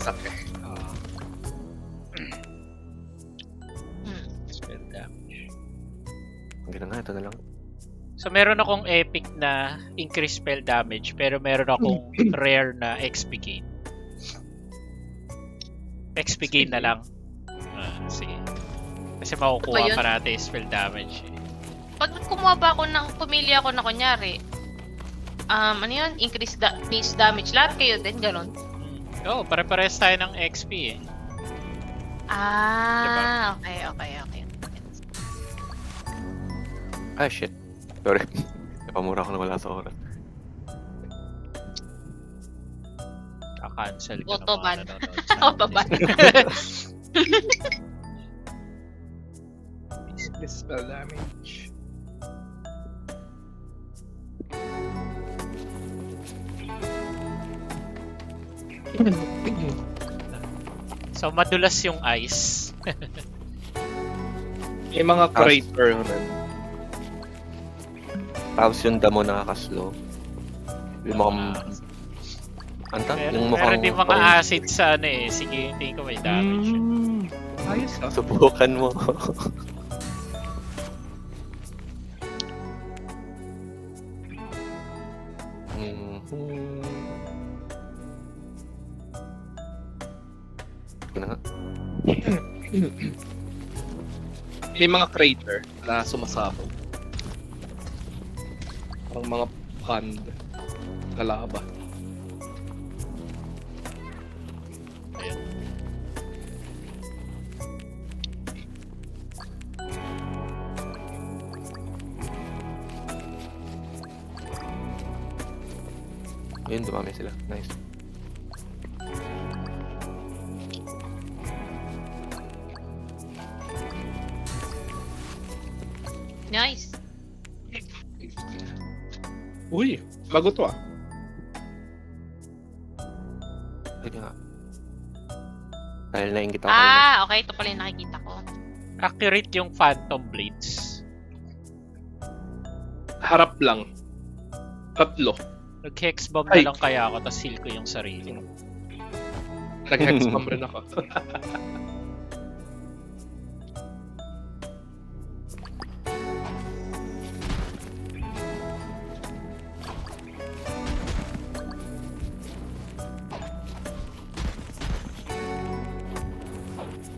bagsak eh. Spell damage. Hindi na nga, ito na lang. So meron akong epic na increase spell damage pero meron akong rare na XP gain. XP gain na lang. Sige. Kasi makukuha Ano ba yun? pa natin spell damage. Pag kumuha ba ako ng, pumili ako na kunyari, ano yun? Increase base damage. Lahat kayo din, ganun. Oo, pare-pares tayo ng XP eh. Okay. Ah, shit. Sorry. Napamura ko na wala sa oras. Ka-cancel ka Autoban. na mga nanonood sa Autoban. atin. Spell damage. So madulas yung ice. May mga crater rin. Tapos yung damo nakaka-slow. Yung mukhang... Anta? Yung mukhang... Meron din mga acid sa ano eh. Sige, tingin ko may damage. Ayos ah. Subukan mo. Ito na nga. May mga crater na sumasabog. Ang mga pond na lava. Ayun. Ayun, dumami sila. Nice. Nice. Uy, bago to ah. Pwede nga. Dahil nainggit ako. Okay. Ito pala yung nakikita ko. Accurate yung Phantom Blades. Harap lang. Tatlo. Nag-hex bomb Ay. na lang kaya ako tapos heal ko yung sarili. Nag-hex bomb rin ako.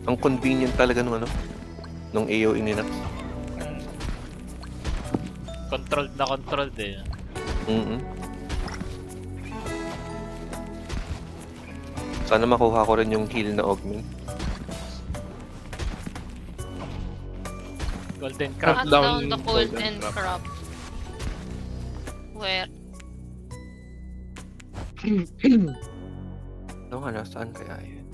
Ang convenient talaga nung ano. Nung AO ininax. Controlled na controlled eh. Sana makuha ko rin yung heal na augment. Golden Crap. Crab. Cut down down the cold golden and crop. crop. Where? Ano nga, nasaan kaya yun?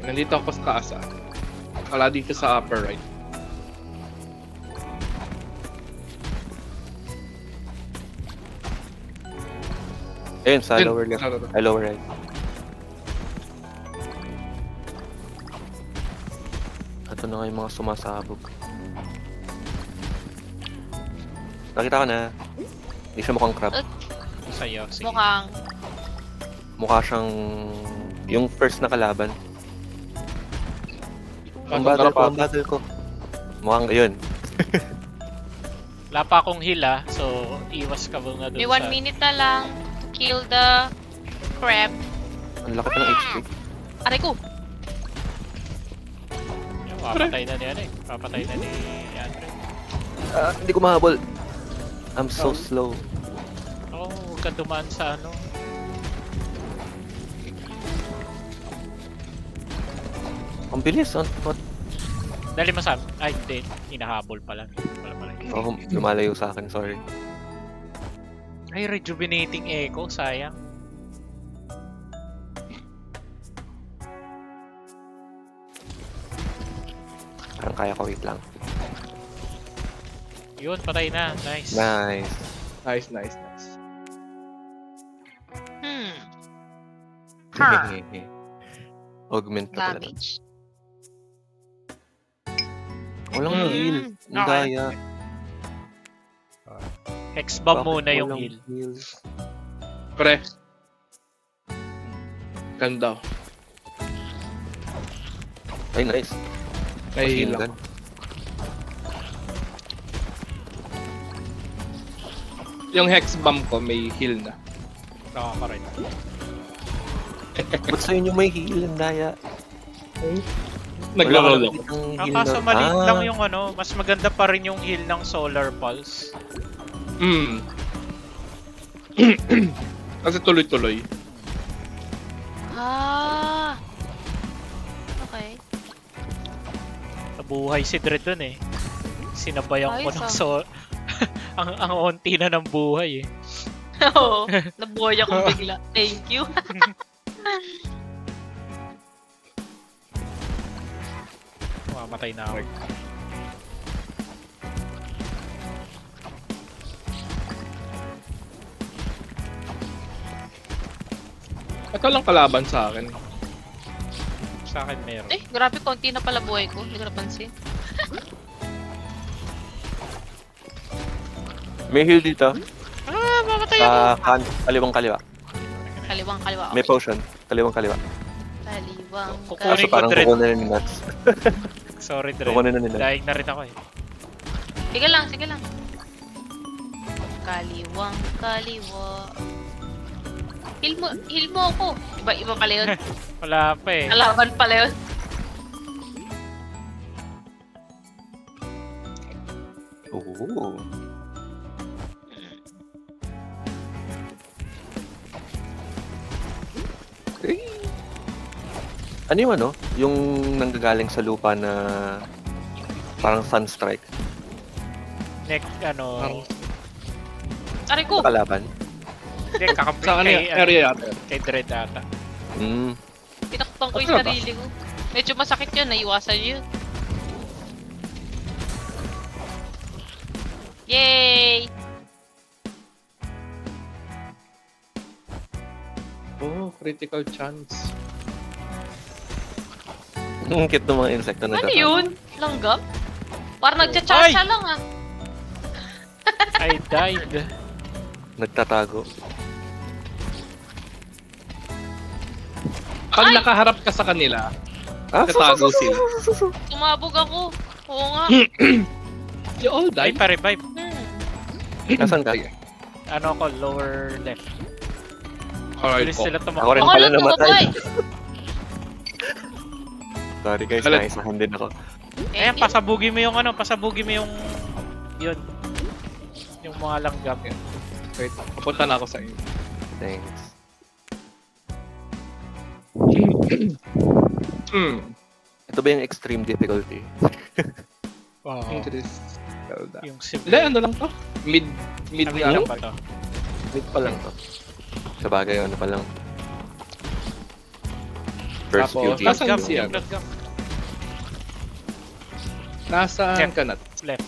Nandito ako sa taas ah. Wala dito sa upper right. Ayun, sa Ayun, lower left. ano to? Ay, lower right. Ito na nga yung mga sumasabog. Nakita ka na. Hindi siya mukhang crab. Sa'yo. Sige. Mukhang. Mukha siyang... Yung first na kalaban. Ang Ano, battle ko. Mukhang yun. Wala pa akong heal ah. So, iwas ka muna dun May sa... 1 minute na lang to kill the crab. Ang laki pa ng HP. Aray ko! Yung, papatay na ni ano eh. Papatay na ni Andre. Hindi ko mahabol. I'm so slow. Oo, huwag ka dumaan sa ano. Ang bilis. What? Dali mo sa... Ay, hindi. Hinahabol pala. Wala pala. Oh, lumalayo sa akin. Sorry. Ay, rejuvenating echo. Sayang. Parang kaya ko. Wait lang. Yun, patay na. Nice. Nice. Nice, nice. Augment na pala. Damage. Walang heal. Ang Okay. daya. X-bomb Bakit muna yung walang heal. Pre. Ganda. Ay, nice. May Heal lang. gun. Yung hex bomb ko may heal na. Nakaka-rin. Ba't sa inyo may heal? Ang daya. Nagro-roll ako. Kaso maliit lang yung ano, mas maganda pa rin yung heal ng Solar Pulse. Kasi tuloy-tuloy. Ah. Okay. Nabuhay si Dread dun eh. Sinabayan ko Ayos, ng ah. ang onti na ng buhay eh. Oo. Nabuhay ako bigla. Thank you. Mamatay na ako. Ito lang kalaban sa akin. Sa akin meron. Eh, grabe, konti na pala buhay ko. Hindi ko napansin. May heal dito. Ah, mamatay ako! Kaliwang kaliwa. Kaliwang kaliwa. May potion. Kaliwang kaliwa. Kaliwang Kukunin Kaso ko, parang Dread. kukunin na ni Nuts. Sorry, Dread. Kukunin na nila. Daig na rin ako eh. Sige lang, sige lang. Kaliwang kaliwa. Heal mo ako. Iba pala yun. Wala pa eh. Kalaban pala yun. Oo. Okay. Ano yung ano? Yung nanggagaling sa lupa na parang sunstrike. Next, ano, Aray ko! Kalaban. hindi, kakampi Sa ano kay, yung area yata? kay Dread ata. Tinakpan ko yung Ano ba? sarili ko. Medyo masakit yun. Naiwasan yun. Yay! Oh, critical chance. Ang cute ng mga insekto na Ano yun? Langgam? Parang nagcha-cha-cha lang ah. I died. Nagtatago. Pag Ay! nakaharap ka sa kanila, Ah, tatago sila. Sumabog ako. Oo nga. You all Ay, died. pa-revive. Nasaan ka? Ano ako, lower left. Alright Bilis po. sila Ako tumakbo. rin Ako pala lang namatay. tumabay. Sorry guys, Alam- naisahan din ako. Ayan, pasabugin mo yung ano, pasabugin mo yung yun. Yung mga langgam. Wait, papunta na ako sa inyo. Thanks. Ito ba yung extreme difficulty? Oo. Interest. Yung Hindi, severe. ano lang to? Mid Ano nga lang. ba to? Wait pa lang to. Sa bagay, ano pa lang. First Tapos, few Nasaan games. si Yung ano? langgam. Nasaan Left. ka na? Left.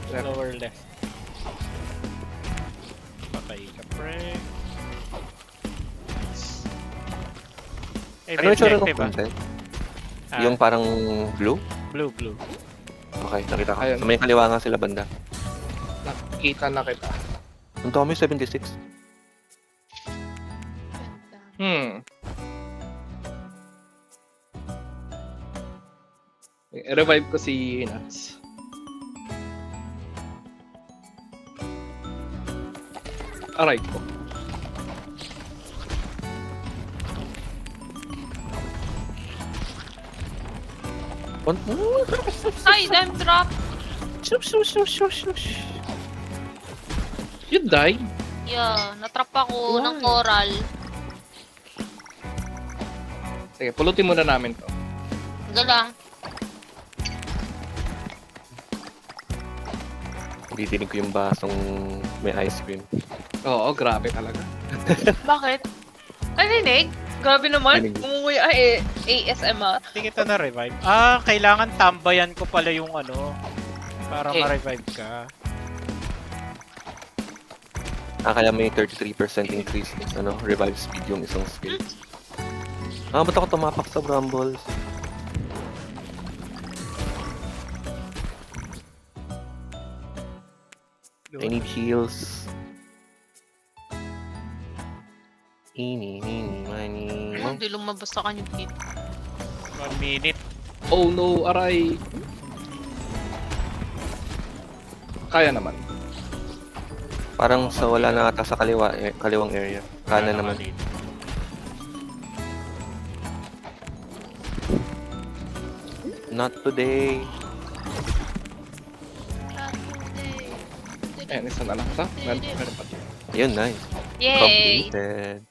Left. Lower left. Patay ka, pre. Nice. Eh, Ano yung tsura ng objective, ah. content? Ah, Yung parang blue? blue. Okay, nakita ko. Ayun. Sa may kaliwa nga sila banda. Nakikita na kita. Ang dami, 76. Revive ko si Nuts. Aray ko. Ay, dime drop. You died? Yeah, natrap ako ng coral. Sige, pulutin muna namin to. Galang. Titinig ko yung basong may ice cream. Oo, grabe talaga. Bakit? Narinig? Grabe naman. Narinig. Umuwi ASMR. Hindi kita na-revive. Ah, kailangan tambayan ko pala yung ano. Para Okay. ma-revive ka. Kaya may 33% increase revive speed yung isang skill. Ba't ako tumapak sa brambles? I need heals. Ini, mani. Hindi lumabas sa kanya hit. 1 minute. Oh no, aray. Kaya naman. Parang sa wala na ata sa kaliwang area. Kanan naman. Not today. Ayan, isa na lang ito. Meron pa. Yun, nice. Yay! Completed.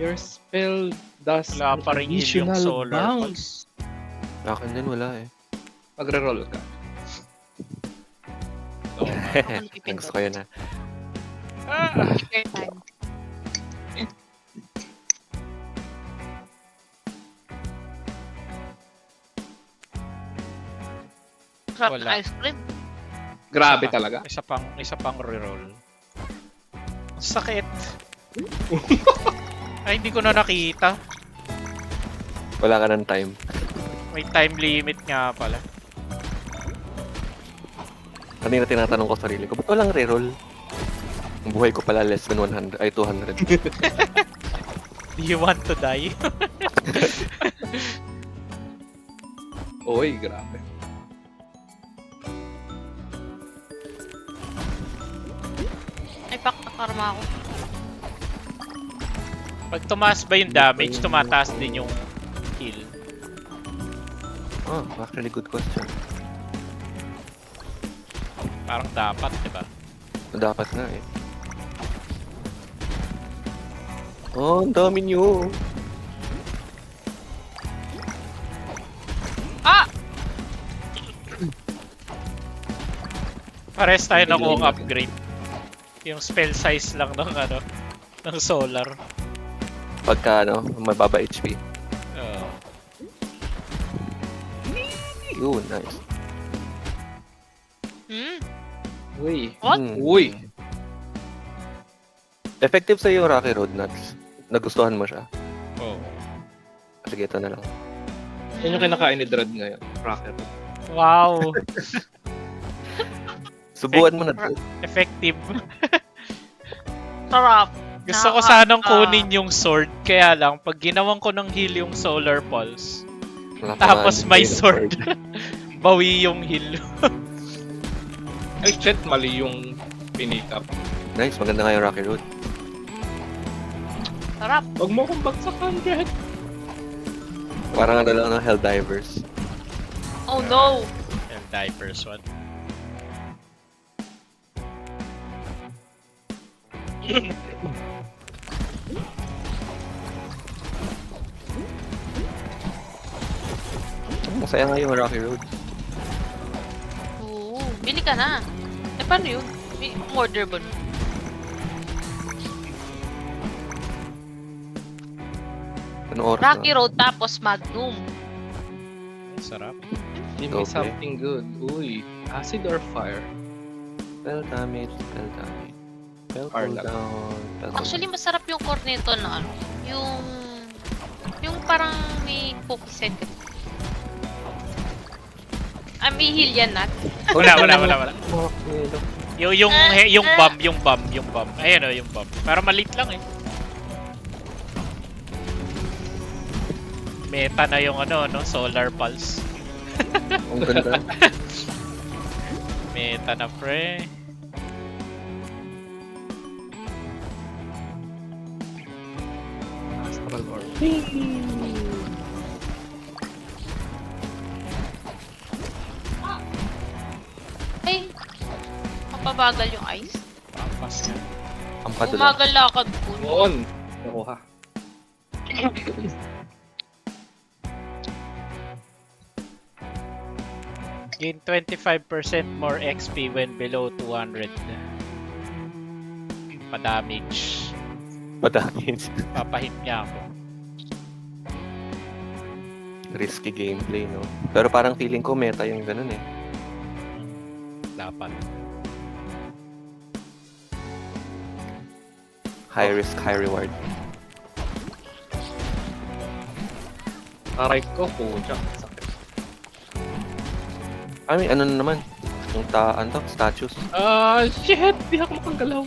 Your spell does Wala pa rin yung additional solar bounce. Akin din wala eh. Magre-roll ka. Gusto ko yun ha. Fair time. Sarap Wala. ng ice cream. Grabe talaga. Isa pang reroll. Sakit. Ay, hindi ko na nakita. Wala ka ng time. May time limit nga pala. Kanina tinatanong ko sarili ko, ba't walang reroll? Ang buhay ko pala less than 100, ay 200. Do you want to die? Oy, grabe. Ay, pak, nakarma ako. Pag tumaas ba yung damage, tumataas din yung heal. Oh, actually good question. Parang dapat, di ba? Dapat nga eh. Oh, ang dami nyo. Ah! Pares tayo nakuha ang upgrade. Yung spell size lang ng ng solar. Pagka mababa HP. Oo. Yun, nice. Uy. What? Uy. Effective sa yung Rocky Road Nuts. Nagustuhan mo siya. Oh. Sige, ito na lang. Yan yung kinakain ni Dread ngayon. Rocket. Wow! Subuan mo na to. Effective. Sarap. Gusto ko sanang kunin yung sword, kaya lang, pag ginawan ko ng heal yung solar pulse, Wala pa tapos nga, may hindi na sword, bawi yung heal. Ay, shit. Mali yung pinick up. Nice, maganda nga yung Rocky Road. Sarap. Huwag mo akong bagsakan, Dread. Parang lang ng Helldivers. Oh no! Yung diapers one. Masaya nga yung Rocky Road. Oo, bili ka na. Eh, paano yun? May order ba nun? Anong oras Rocky na? Road tapos Magnum. Ang sarap. Give me Okay. something good. Uy. Acid or fire? Spell damage, spell damage. Spell Fire lang. cooldown, spell Actually, masarap yung corneto na ano. Yung parang may cookie secret. Ah, may heal yan, Nat. Wala. Okay, look. Yung bomb. Ayun yung bomb. Pero maliit lang eh. Meta na yung solar pulse. Ang ganda. Meta na pre. Astral orb. Ay, mapabagal yung ice. Pampas ka. Ang padula. Umagal lakad ko. Noon. Nakuha. Gain 25% more XP when below 200. Pa-damage. Madamage. Papahit niya ako. Risky gameplay, no? Pero parang feeling ko meta yung ganun eh. Dapat. High risk, high reward. Aray ko, pucha. Sakit. I mean, ano na naman? Yung ano to? Statues. Ah, shit! Di ako makagalaw.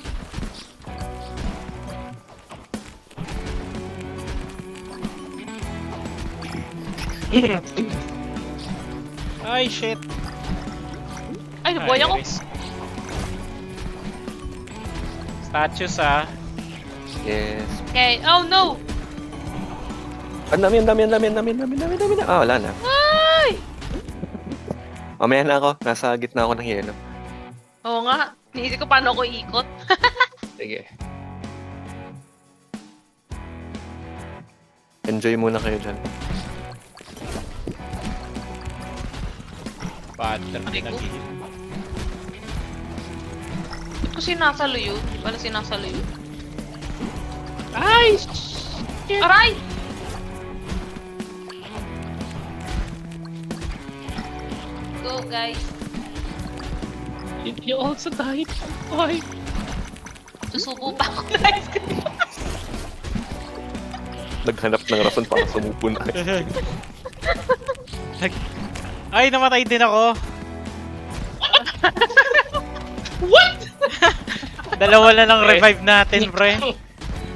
Ay, shit. Ay, nabuhay ako. Iris. Statues ah. Yes. Okay, oh no! Ang dami. Ah, wala na. Ay! Mamaya na ako. Nasa gitna ako ng yelo. Oo nga. Niisip ko paano ako ikot. Sige. Enjoy muna kayo dyan. Pattern Ay, na ko. gilid. Ba't ko sinasalo yun? Di pala sinasalo yun. Ay! Aray! Go, guys. You also died. Why? Susubo pa ako, guys. Naghanap ng rason para sumupo na. Ay, namatay din ako. What? Dalawa na lang revive natin, pre.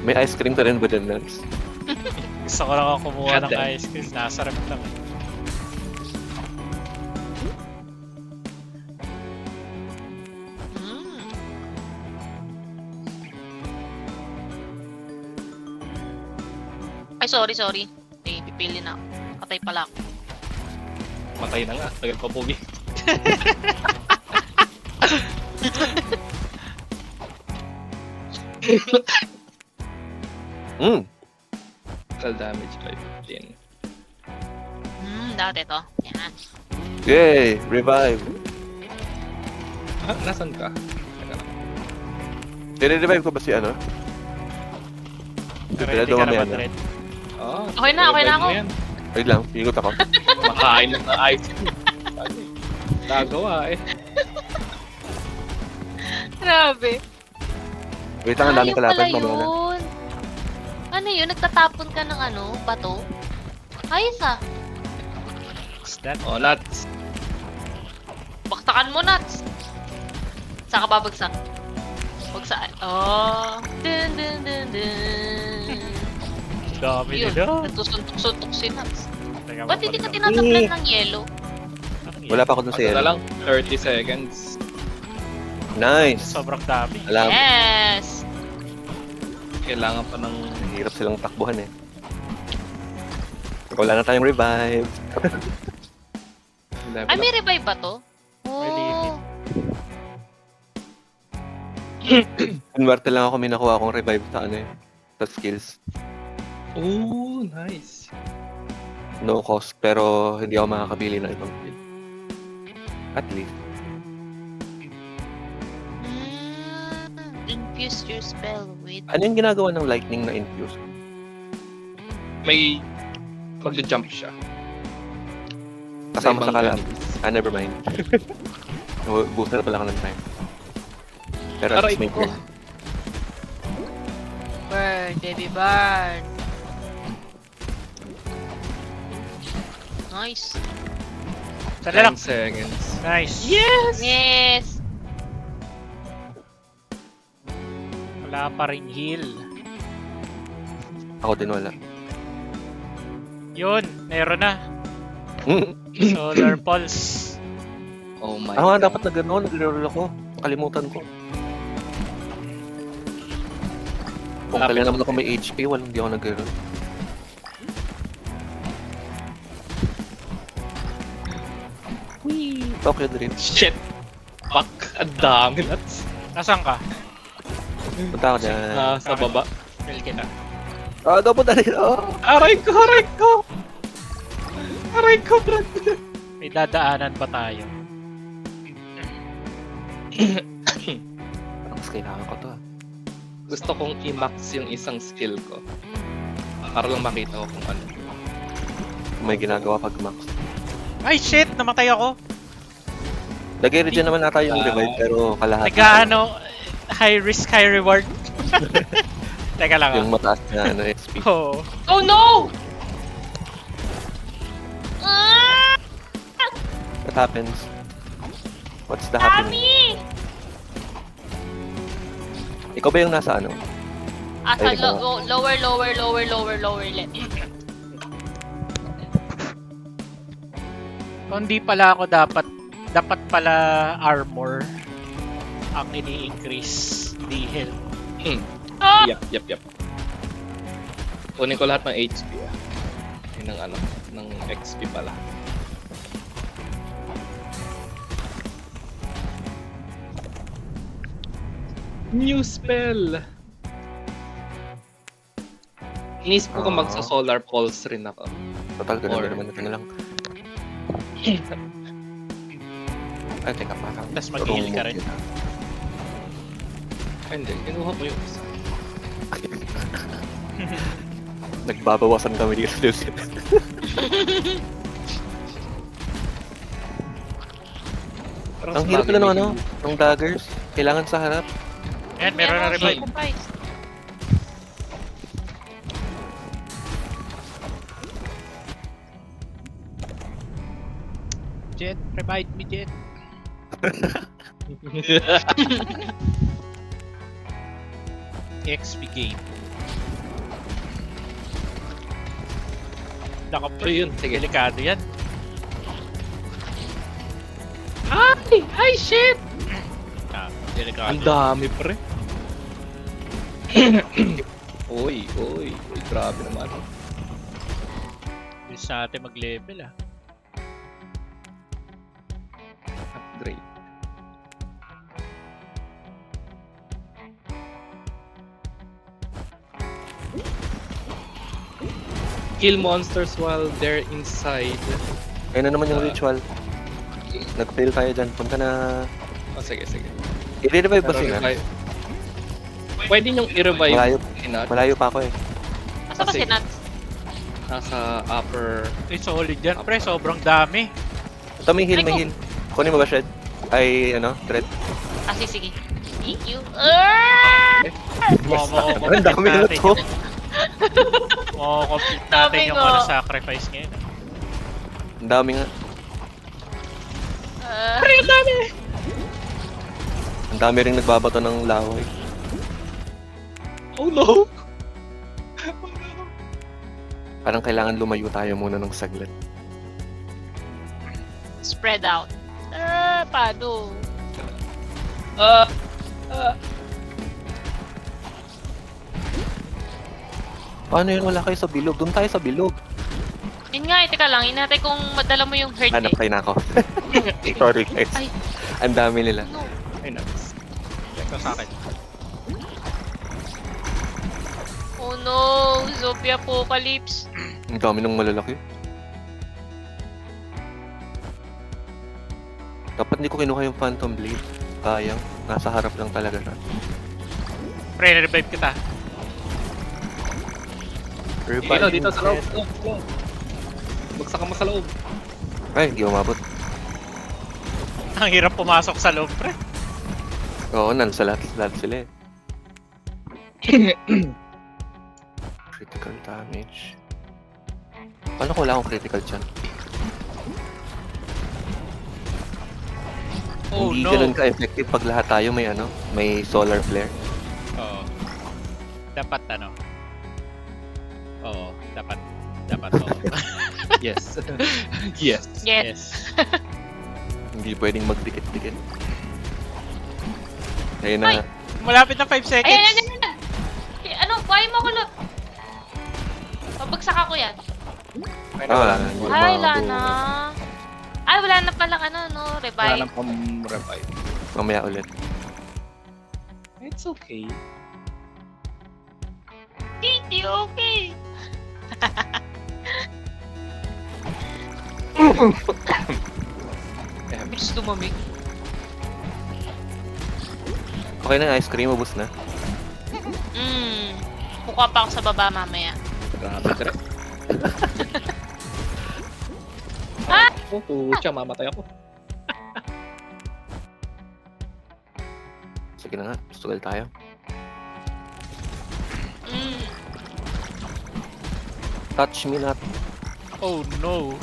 May ice cream ka rin ba dyan, Lance? Gusto ko lang ako kumuha ng God damn. ice cream. Nasarap lang. Mm. Ay, sorry. Eh, pipili na ako. Patay pala ako. Matay na nga. Tagal pa pogi. Hmm. Total damage 15. Dati to. Yan. Yay! Revive! Ah, nasan ka? Teka lang. Dire-revive ko ba si ano? Ready ka na ba, mamaya Dred? Ah, Okay na revive ako. mo yan. Wait lang, ikot ako. Makain ng ice cream. Nagawa eh. Grabe. Wait lang, ang dami Yung kalaban. pala Mamaya na. yun. Ano yun? Nagtatapon ka ng ano? Bato? Ayos ah. Is that? Oh, nuts. Baktakan mo, Nuts. Saan ka babagsak? Bagsak. Oh. Dun, dun, dun, dun. Dami Yun. nila. Nagtusuntok-suntok si Nuts. Teka, Ba't hindi ka mapag- tinataklan ng yellow? Wala pa ako dun sa Ano na yelo. lang? 30 seconds. Nice! Sobrang dami. Alam, Yes! Kailangan pa ng... hirap silang takbuhan eh. Wala na tayong revive. level Ay, up. may revive ba to? May limit. Kunwarte lang ako, may nakuha akong revive sa ano eh. Sa skills. Oh, nice. No cost, pero hindi ako makakabili ng ibang skill. At least. Infuse your spell with... Ano yung ginagawa ng lightning na infuse? May... Mag-jump siya. Kasama sa ibang kalab. enemies. Ah, never mind. Booster pala ka ng time. Pero at Aray least may ko. turn. Burn, baby, burn. Nice. 10 Tara lang. seconds. Nice. Yes! Wala pa rin heal. Ako din wala. Yun, meron na. Solar Pulse. Oh my Ako nga god. dapat na gano'n, nag-reroll ako. Kalimutan ko. Kung Lapit kailan naman ako may HP, walang di ako nag-reroll. Whee! Tokyo Drift. Shit! Fuck! Ang dami nuts. Nasaan ka? Punta ako dyan. Sa baba. Kill kita. Ah, dapat na rin. Oh! Aray ko! Aray ko! Aray ko, Brad! May dadaanan pa tayo. Mas kailangan ko to. Gusto kong i-max yung isang skill ko. Para lang makita ko kung ano. Kung may ginagawa pag max. Ay, shit! Namatay ako. Nag-regen naman ata yung revive, pero kalahati. Nag-ano, high risk, high reward. Teka lang Yung mataas na ano, XP. Oh. Oh no! Ah! What happens? What's the happening? Dami! Ikaw ba yung nasa ano? Asa Ay, ikaw. lower left. So, hindi pala ako dapat pala armor ang ini-increase, di health. Ah! Yep. Kunin ko lahat ng HP. Yun ang ng XP pala. New spell! Inisip ko kung Ah. magsa-solar pulse rin ako. Total, ganun Or- din naman ito na lang. Ay, teka, parang... Tas mag-heal ka rin. Hindi, kinuha ko yung isa. Nagbabawasan kami dito. Parang Ang sa hirap bagay, na ng may ano, ng daggers. Kailangan sa harap. Ayan, meron na revive. Surprise. Jet, revive me, Jet. XP game. Naka, So yun, sige. delikado yan. Ay, shit! Ah, delikado. Ang dami pre. Uy, grabe naman. Bilis natin mag-level ah. Upgrade. Kill monsters while they're inside. Ayun na naman yung ritual. Nag-fail tayo dyan. Punta na... Oh, sige. I-revive ba Pero sila? revive. Pwede niyong i-revive. Malayo. Inat. Malayo pa ako eh. Asa ba Kasi- si Nats? Nasa upper. Eh, solid yan, pre. Sobrang dami. Ito may heal, Ay, may ko. heal. Kunin mo ba, Shed? Ay, ano, thread? Ah, sige. Thank you. Ang dami na to. Complete natin Sabi yung ko. sacrifice ngayon. Ang dami nga. Ang dami rin nagbabato ng laway. Oh no! Parang kailangan lumayo tayo muna ng saglit. Spread out. Paano? Paano yun? Wala kayo sa bilog. Doon tayo sa bilog. Yun nga, teka lang. Inatay kung madala mo yung hurt Hanap eh. tayo na ako. Sorry guys. Ay. Ang dami nila. No. Ay, nice. Ito sa akin. Oh no, zombie apocalypse. Ang dami ng malalaki. Dapat hindi ko kinuha yung Phantom Blade. Sayang. Nasa harap lang talaga siya. Pre, revive kita. Dito sa loob. Bagsak ka mo sa loob. Ay, hindi umabot. Ang hirap pumasok sa loob, pre. Oo, nasa lahat sila eh. Critical damage. Paano ko wala akong critical dyan? Oh Hindi no. ganun ka-effective pag lahat tayo may ano, may solar flare. Oo. Dapat ano. Oo, dapat oo. Yes. Yes. Yes. Yes. Hindi pwedeng magdikit-dikit. Ayun na. Ay! Malapit na 5 seconds. Ayan. Eh, ano, kuhain mo ko lot. Pabagsak ako yan. Wala na. hindi Ay, wala umabot. na. Ay, wala na palang ano, no, Wala revive. nang pang-revive. Mamaya ulit. It's okay. Hindi, okay. Bilis lumamig. Okay na, ice cream, ubus na. Kukuha pa ako sa baba mamaya. Grabe, tre. Ah! Oh, pucha, mamatay ako. Sige na nga, sugal tayo. Touch me not. Oh no.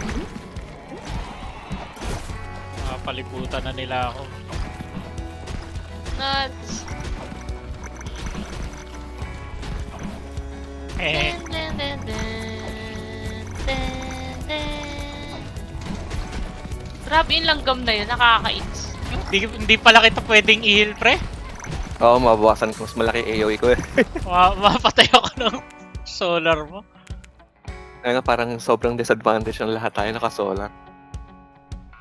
Palibutan na nila ako. Nuts. Eh, Dun, dun, dun, dun, dun, dun. Grabe yung langgam na yun, nakakainis. hindi pala kita pwedeng i-heal, pre. Oo, mabawasan ko. Mas malaki AOE ko eh. Mapatay ako ng solar mo. Ayun nga, parang sobrang disadvantage ng lahat tayo naka-solar.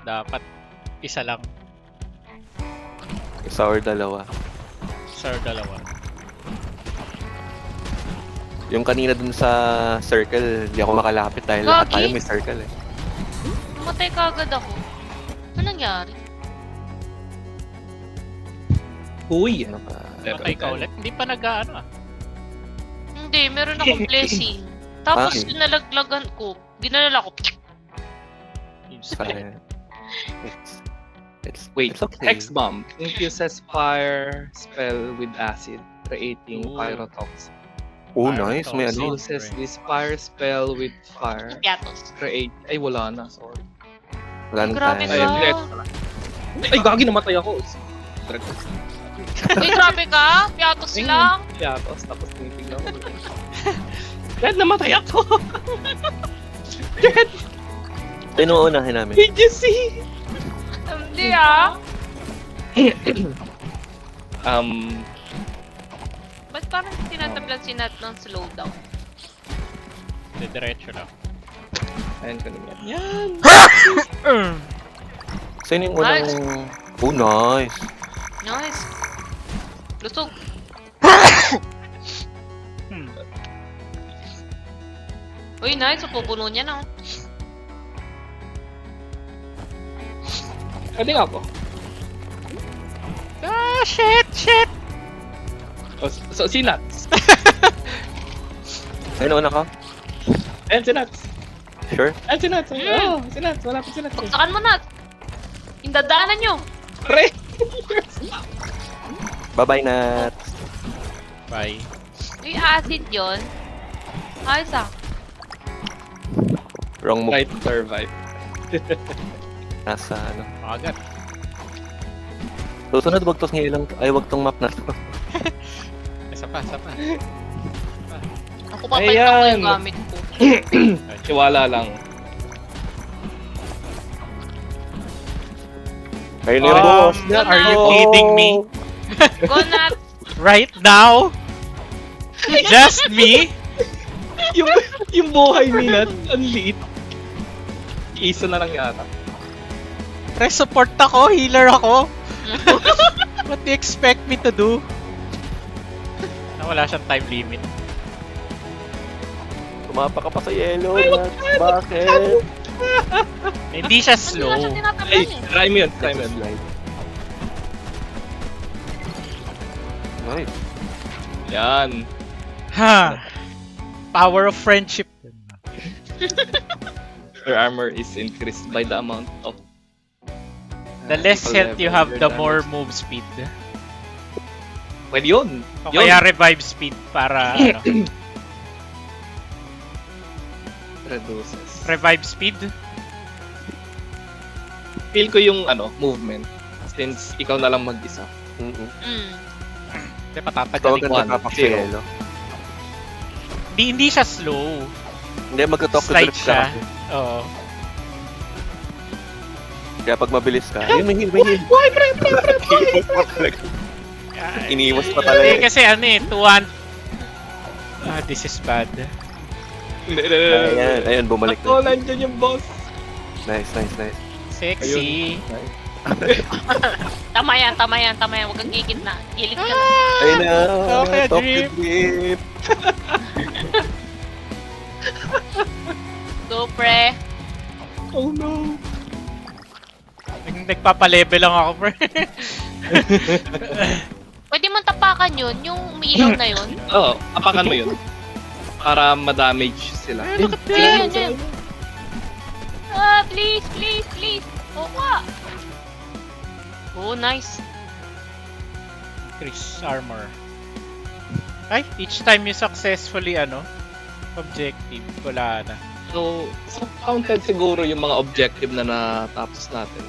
Dapat isa lang. Isa or dalawa. Sir, dalawa. Yung kanina dun sa circle, hindi ako makalapit dahil lahat Gagi. tayo may circle eh. Matay ka agad ako. Ano nangyari? Uy! Ano pa? Patay ka ulit. Hindi pa nag-ano ah. Hindi, meron akong blessing. Tapos Ah. nalaglagan ko. Ginalala ko. Fine. Wait, it's okay. X-Bomb infuses fire spell with acid, creating Ooh. pyrotoxin. Oh, nice. May ano. Uses this fire spell with fire, Piatos. create... Ay, wala na, sorry. Wala nang Grabe tayo. Ay, ka. direct pala. Ay, gagi, namatay ako. Direct. Uy, grabe ka. Piatos lang. Yeah, tapos tinitignan ko. Red, namatay ako! Red, Sino unahin namin? did you see? Hindi ah. Ba't parang tinatablan si Nat ng slowdown? Diretso lang. Ayan ko naman. Yan! Sino yung unang... Oh, nice. Nice. Lusog. Hmm. Uy, nice. Pupuno niya na. Pwede nga po. Ah, shit! So, si Nuts. Sino una ka? Ayan si Nuts. Sure? Ayan si Nuts. Oh, si Nuts. Wala pa si Nuts. Pagsakan mo, Nat. Indadaanan nyo. Pre! Bye-bye, Nat. Bye. Uy, acid yun. Ayos ah. Wrong move. Try to survive. Nasa ano. Agad. Susunod, wag tong ngayon. Ay, wag tong map na to. Isa pa. Ako papalitan ko Ayan. yung gamit ko. Tiwala lang. Ayun na yung boss. Are you kidding me? Go, Nat. Right now? Just me? yung buhay ni Nat, ang liit. Isa na lang yata. Pre, support ako, healer ako. What do you expect me to do? Wala siyang time limit. Tumapa ka pa sa yellow, Nat. Bakit? Hindi siya Hindi na slow. siya tinatablan Ay, eh. try mo yun. Try mo yun. Nice. Yan. Ha! Power of friendship. Your armor is increased by the amount of... The less equal health you level have, your the more damage. move speed. Pwede yun. O Yun. kaya revive speed para ano, Reduces. revive speed. Feel ko yung movement. Since ikaw na lang mag-isa. Mm-mm. Hindi Ikaw patatagalin ang ko. natapak sa Zero. yellow. Hindi siya slow. Hindi, mag-talk to Slight drift siya. ka. Oo. Kaya pag mabilis ka, yun, may heal. Iniwas pa talaga. Iniwas pa talaga. Hindi kasi ano eh, tuwan. This is bad. Ayan, ayan, bumalik Ako, na. nandyan yung boss. Nice. Sexy. Tama yan. Huwag kang gigit na. Gilid ka na. Ayun na, Okay, talk to drip. drip. Go, pre. Oh no. Nagpapalevel lang ako, pre. Pwede man tapakan yun. Yung umiilaw na yun. Oo, apakan mo yun. Para ma-damage sila. Yan. Ah, please. Oo ka. Oh, nice. Increase armor. Ay, each time you successfully objective, wala na. So counted siguro yung mga objective na natapos natin.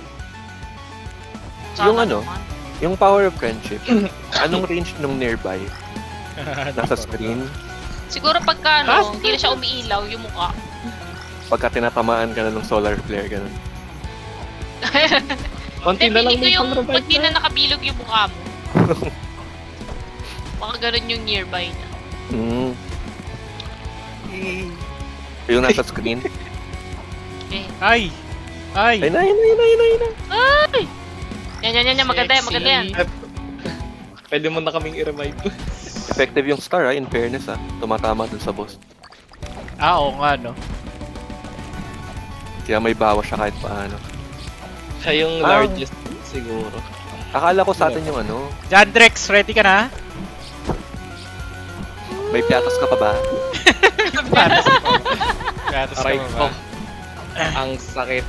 Sana Yung ano? naman. Yung power of friendship, anong range nung nearby? Nasa screen? Siguro pagka ano, hindi na siya umiilaw yung mukha. Pagka tinatamaan ka na ng solar flare, ganun. Konti na lang Feeling ko may yung pang-revive pag di na nakabilog yung mukha mo. Baka ganun yung nearby niya. Mm. Yung nasa screen? Okay. Ay! Ay! Ay na, ay na, ay na, ay na, ay na. Ay! Yan. Maganda yan, Sexy. maganda yan. Pwede mo na kaming i-revive. Effective yung star in fairness tumatama dun sa boss. Oo nga, no? Kaya may bawas siya kahit paano. Siya yung largest siguro. Akala ko sa atin yung ano, Jandrex, ready ka na? may piatas ka pa ba? Gatas ka Aray pa ko. ba? Ang sakit.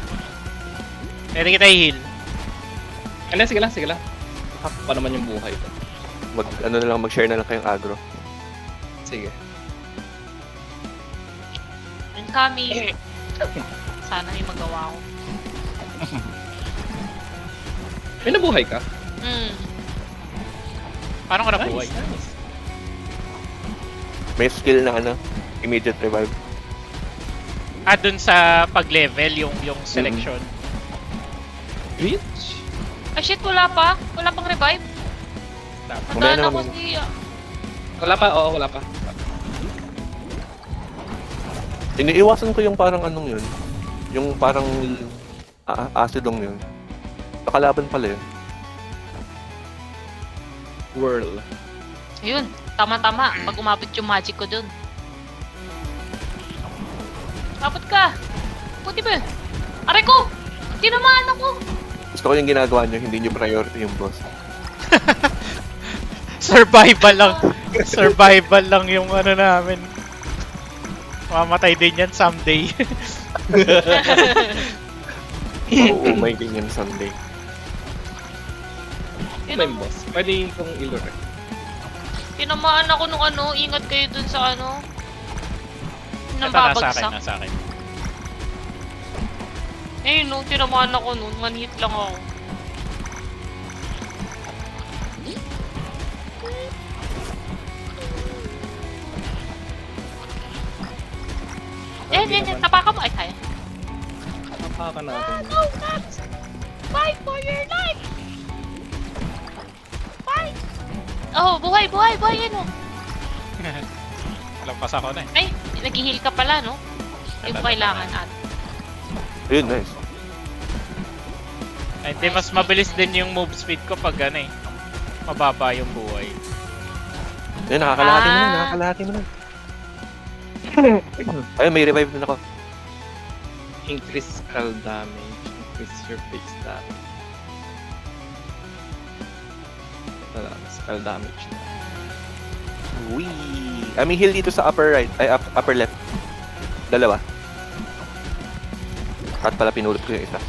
Ready kita i-heal. Ano, sige lang. Half pa naman yung buhay ko. Mag-share na lang kayong agro. Sige. Incoming. Sana may magawa ko. May nabuhay ka? Paano ka nabuhay? Nice. May skill na immediate revive. Dun sa pag-level, yung selection. Reach? Ay shit, wala pa. Wala pang revive. Mamaya Madaan na, ako mamaya. siya. Wala pa, oo, wala pa. Iniiwasan ko yung parang anong yun. Yung parang acidong yun. Nakalaban pala yun. Whirl. Ayun, tama-tama. Pag umabot yung magic ko dun. Abot ka! Puti ba? Aray ko! Tinamaan ako! Gusto ko yung ginagawa nyo, hindi nyo priority yung boss. Survival lang yung ano namin. Mamatay din yan someday. Oo, may ganyan someday. May boss. Pwede kong ilure. Tinamaan ako nung ano, ingat kayo dun sa ano. Nang Ito, nasa babagsak. akin. Eh, nung tinamaan ako nun, manhit lang ako. Tapa mo. Ay, kaya. Tapakan natin. No, Nats! Fight for your life! Fight! Oh, buhay, yan o. Lampas ako na eh. Ay, nag-heal ka pala, no? Hindi mo kailangan, at. Ayun, nice. Ay, hindi, mas mabilis din yung move speed ko pag ano eh. Mababa yung buhay. Ayun, nakakalahati mo na. Ayun, may revive din ako. Increase spell damage. Increase your base damage. Ito lang, spell damage na. Wee! May heal dito sa upper right, ay upper left. Dalawa. At pala pinulot ko yung isa.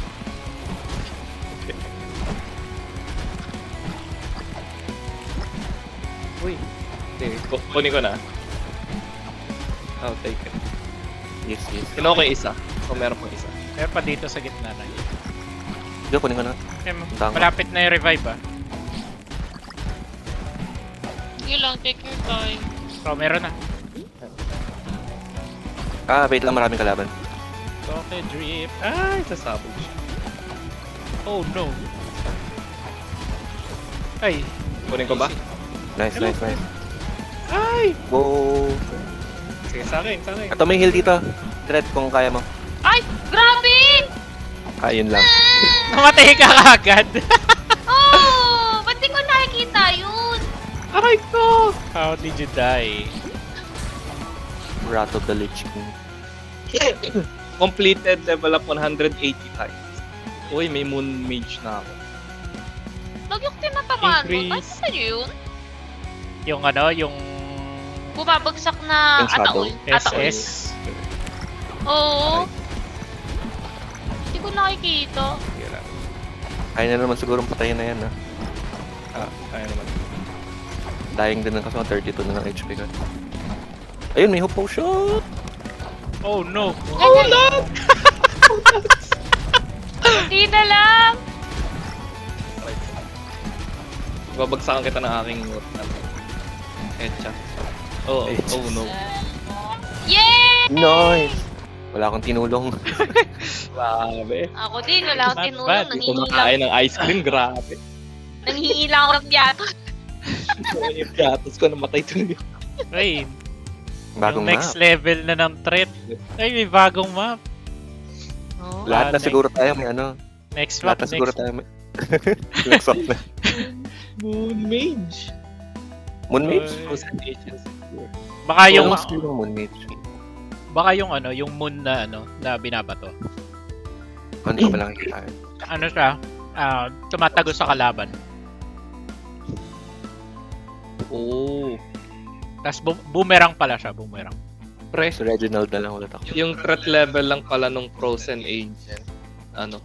Uy. Okay, kunin ko na. I'll take it. Yes. Kinuha ko yung isa. So meron pang isa. Meron pa dito sa gitna na. Dito, kunin ko na. Eh, Tama. malapit na yung revive ah. Sige lang, take your time. So, meron na. Wait lang, maraming kalaban. Okay, drip. Ay, sasabog siya. Oh no. Ay. Kunin ko ba? Nice. Ay! Whoa! Sige, sa akin. Ito, may heal dito. Thread kung kaya mo. Ay! Grabe! Yun lang. Namatay ka agad. Oh! Ba't di ko nakikita yun? Aray ko! How did you die? Wrath of the Lich King. Completed level up 180 times. Uy, may moon mage na ako. Lagi ko tinatamaan mo. Increase. Ano yun? Yung ano, yung Bumabagsak na Yung shadow. ataol. SS. Oo. Hindi ko nakikita. Sige lang. Kaya na naman siguro patayin na yan, Kaya naman. Dying din ng kasama, 32 na ng HP ka. Ayun, may hope potion! Oh no. Oh, Hindi na lang. Babagsakan kita ng aking headshot. Oh, oh no. Yay! Nice! Wala akong tinulong. Grabe. Ako din, wala akong Not tinulong. bad. Kumakain ng ice cream, grabe. Nanghihingi lang ako ng piyato. Yung piatos ko namatay tuloy. Ay, Bagong yung next map. level na ng threat. Ay, may bagong map. Oh. Lahat na next- siguro tayo may ano. Next map, Lahat na siguro next tayo may... next map na. Moon Mage. Moon Mage? Ay. Frozen Agents. Baka yung Yung skill ng Moon Mage. baka yung ano, yung moon na ano, na binabato. Ano ka ba lang kitain? Ano siya? Tumatago sa kalaban. Oh. Tapos boomerang pala siya, boomerang. Pre, So Reginald na lang ulit ako. yung threat level lang pala nung Frozen Agent. Ano,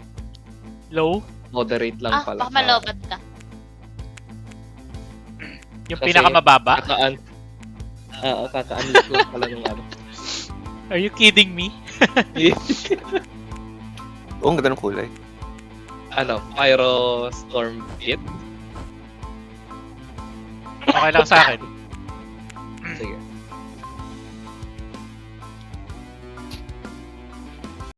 Low, moderate lang Ah, pala. baka malobat ka. yung Kasi- pinakamababa. Kaka-unlock lang pala nung ano. Are you kidding me? Oo, ang ganda ng kulay. Ano, Pyro Storm Pit. Okay lang sa akin.